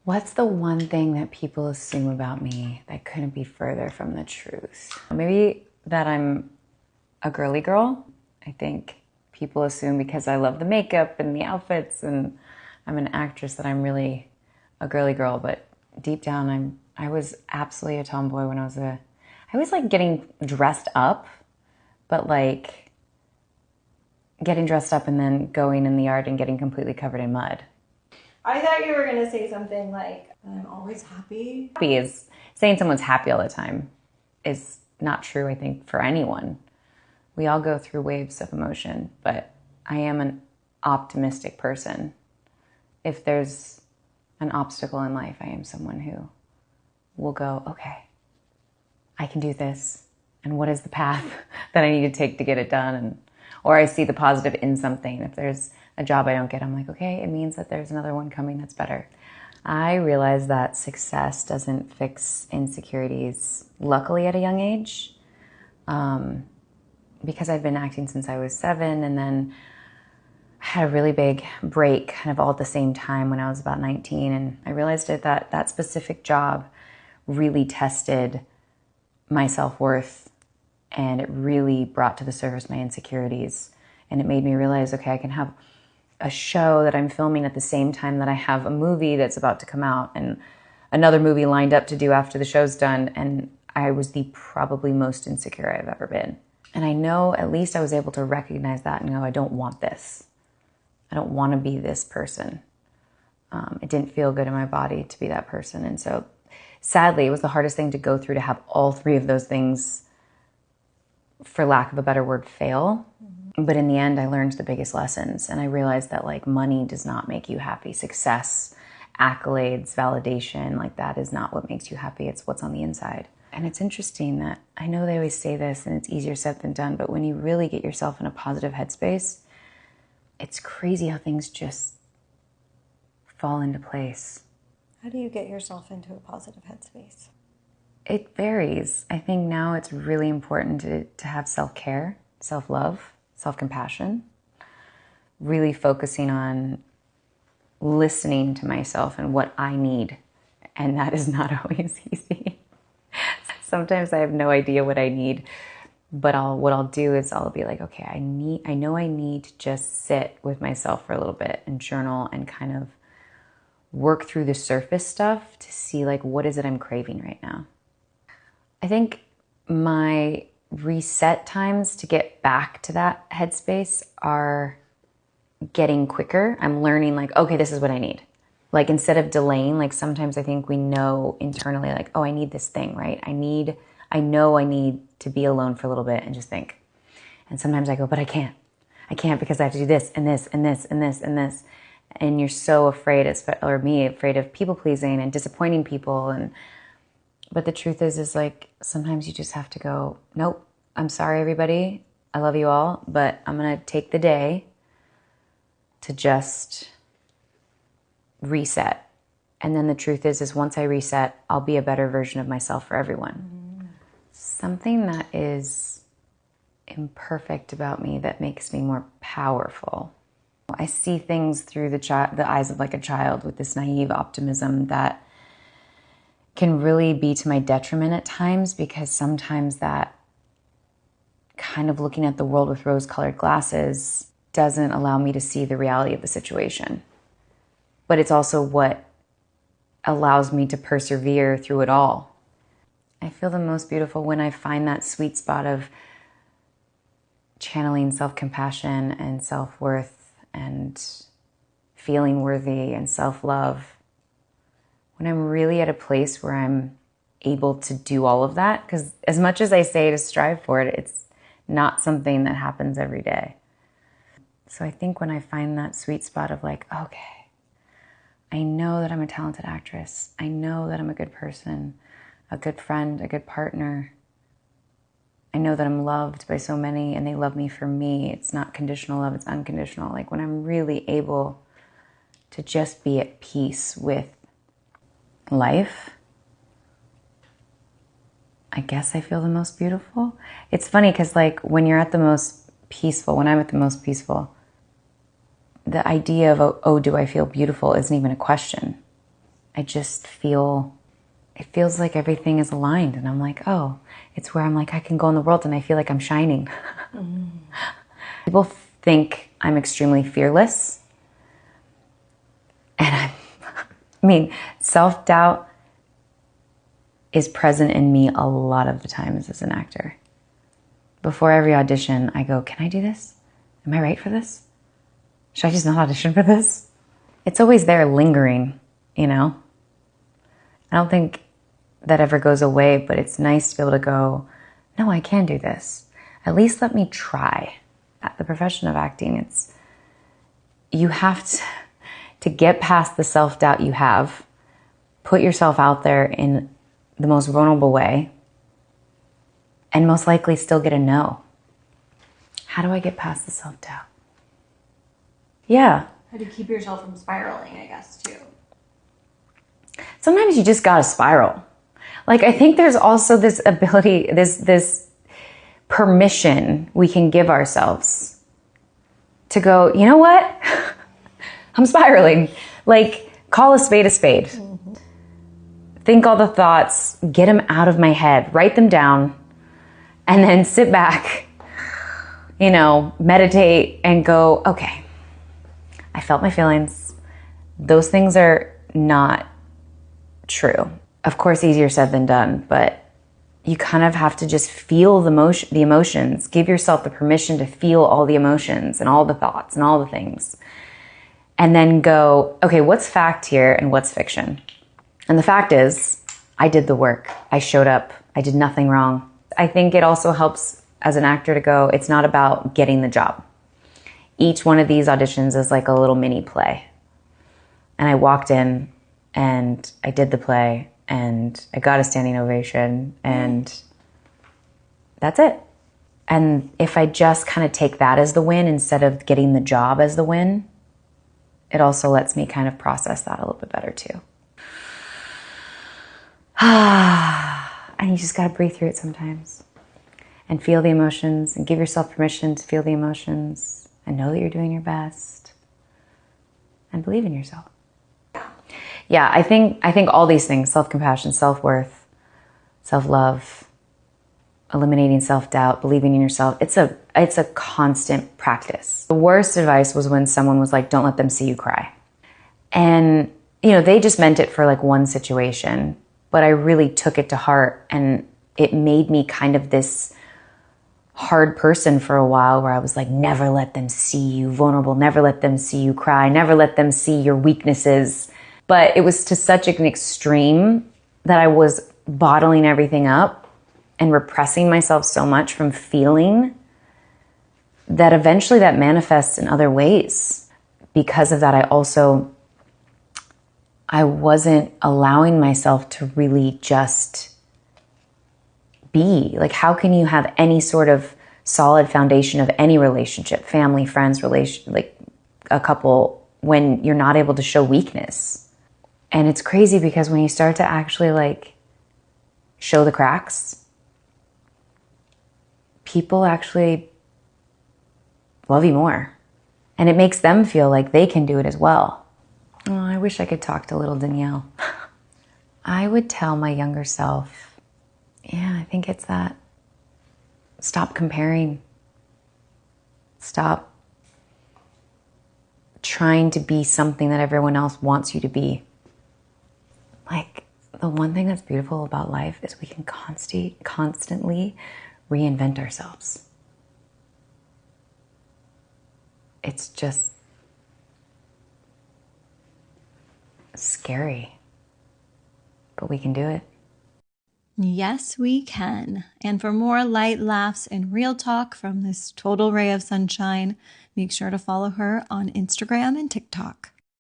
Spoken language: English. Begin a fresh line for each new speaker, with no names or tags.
What's the one thing that people assume about me that couldn't be further from the truth? Maybe that I'm a girly girl. I think people assume because I love the makeup and the outfits and I'm an actress that I'm really a girly girl, but deep down I was absolutely a tomboy when I was like getting dressed up, but like getting dressed up and then going in the yard and getting completely covered in mud.
I thought you were going to say something like, I'm always happy.
Happy is saying someone's happy all the time is not true, I think, for anyone. We all go through waves of emotion, but I am an optimistic person. If there's an obstacle in life, I am someone who will go, okay, I can do this. And what is the path that I need to take to get it done? Or I see the positive in something. If there's a job I don't get, I'm like, okay, it means that there's another one coming that's better. I realized that success doesn't fix insecurities, luckily at a young age, because I'd been acting since I was 7, and then I had a really big break kind of all at the same time when I was about 19, and I realized that that specific job really tested my self-worth, and it really brought to the surface my insecurities, and it made me realize, okay, I can have a show that I'm filming at the same time that I have a movie that's about to come out and another movie lined up to do after the show's done. And I was the probably most insecure I've ever been. And I know at least I was able to recognize that and go, I don't want this. I don't want to be this person. It didn't feel good in my body to be that person. And so sadly, it was the hardest thing to go through, to have all 3 of those things, for lack of a better word, fail. But in the end, I learned the biggest lessons, and I realized that like money does not make you happy. Success, accolades, validation, like that is not what makes you happy. It's what's on the inside. And it's interesting that I know they always say this and it's easier said than done, but when you really get yourself in a positive headspace, it's crazy how things just fall into place.
How do you get yourself into a positive headspace?
It varies. I think now it's really important to have self-care, self-love, self-compassion, really focusing on listening to myself and what I need. And that is not always easy. Sometimes I have no idea what I need, but what I'll do is I'll be like, okay, I know I need to just sit with myself for a little bit and journal and kind of work through the surface stuff to see like, what is it I'm craving right now? I think my reset times to get back to that headspace are getting quicker. I'm learning like, okay, this is what I need. Like instead of delaying, like sometimes I think we know internally like, oh, I need this thing, right? I know I need to be alone for a little bit and just think. And sometimes I go, but I can't because I have to do this and this and this and this and this. And you're so afraid, afraid of people pleasing and disappointing people. But the truth is like, sometimes you just have to go, nope, I'm sorry, everybody. I love you all, but I'm going to take the day to just reset. And then the truth is once I reset, I'll be a better version of myself for everyone. Something that is imperfect about me that makes me more powerful. I see things through the eyes of like a child with this naive optimism that can really be to my detriment at times, because sometimes that kind of looking at the world with rose-colored glasses doesn't allow me to see the reality of the situation. But it's also what allows me to persevere through it all. I feel the most beautiful when I find that sweet spot of channeling self-compassion and self-worth and feeling worthy and self-love. When I'm really at a place where I'm able to do all of that, because as much as I say to strive for it, it's not something that happens every day. So I think when I find that sweet spot of like, okay, I know that I'm a talented actress. I know that I'm a good person, a good friend, a good partner. I know that I'm loved by so many and they love me for me. It's not conditional love, it's unconditional. Like when I'm really able to just be at peace with life, I guess I feel the most beautiful. It's funny because like when you're at the most peaceful, when I'm at the most peaceful, the idea of, oh, do I feel beautiful isn't even a question. I just feel, it feels like everything is aligned. And I'm like, oh, it's where I'm like, I can go in the world and I feel like I'm shining. People think I'm extremely fearless. And I mean, self-doubt is present in me a lot of the times as an actor. Before every audition, I go, can I do this? Am I right for this? Should I just not audition for this? It's always there lingering, you know? I don't think that ever goes away, but it's nice to be able to go, no, I can do this. At least let me try. At the profession of acting, it's, you have to get past the self-doubt you have, put yourself out there in the most vulnerable way, and most likely still get a no. How do I get past the self-doubt? Yeah.
How do you keep yourself from spiraling, I guess, too?
Sometimes you just gotta spiral. Like, I think there's also this ability, this permission we can give ourselves to go, you know what? I'm spiraling. Like, call a spade a spade. Mm-hmm. Think all the thoughts, get them out of my head, write them down, and then sit back, you know, meditate and go, okay, I felt my feelings. Those things are not true. Of course, easier said than done, but you kind of have to just feel the emotions, give yourself the permission to feel all the emotions and all the thoughts and all the things. And then go, okay, what's fact here and what's fiction? And the fact is, I did the work. I showed up. I did nothing wrong. I think it also helps as an actor to go, it's not about getting the job. Each one of these auditions is like a little mini play. And I walked in and I did the play and I got a standing ovation and that's it. And if I just kind of take that as the win instead of getting the job as the win, it also lets me kind of process that a little bit better too. And you just got to breathe through it sometimes and feel the emotions and give yourself permission to feel the emotions and know that you're doing your best and believe in yourself. Yeah, I think all these things, self-compassion, self-worth, self-love, eliminating self-doubt, believing in yourself, it's a constant practice. The worst advice was when someone was like, don't let them see you cry. And, you know, they just meant it for like one situation, but I really took it to heart and it made me kind of this hard person for a while where I was like, never let them see you vulnerable, never let them see you cry, never let them see your weaknesses. But it was to such an extreme that I was bottling everything up and repressing myself so much from feeling that eventually that manifests in other ways. Because of that, I wasn't allowing myself to really just be. Like, how can you have any sort of solid foundation of any relationship, family, friends, like a couple, when you're not able to show weakness? And it's crazy because when you start to actually like show the cracks, people actually love you more. And it makes them feel like they can do it as well. Oh, I wish I could talk to little Danielle. I would tell my younger self, yeah, I think it's that. Stop comparing. Stop trying to be something that everyone else wants you to be. Like, the one thing that's beautiful about life is we can constantly reinvent ourselves. It's just scary, but we can do it.
Yes, we can. And for more light laughs and real talk from this total ray of sunshine, make sure to follow her on Instagram and TikTok.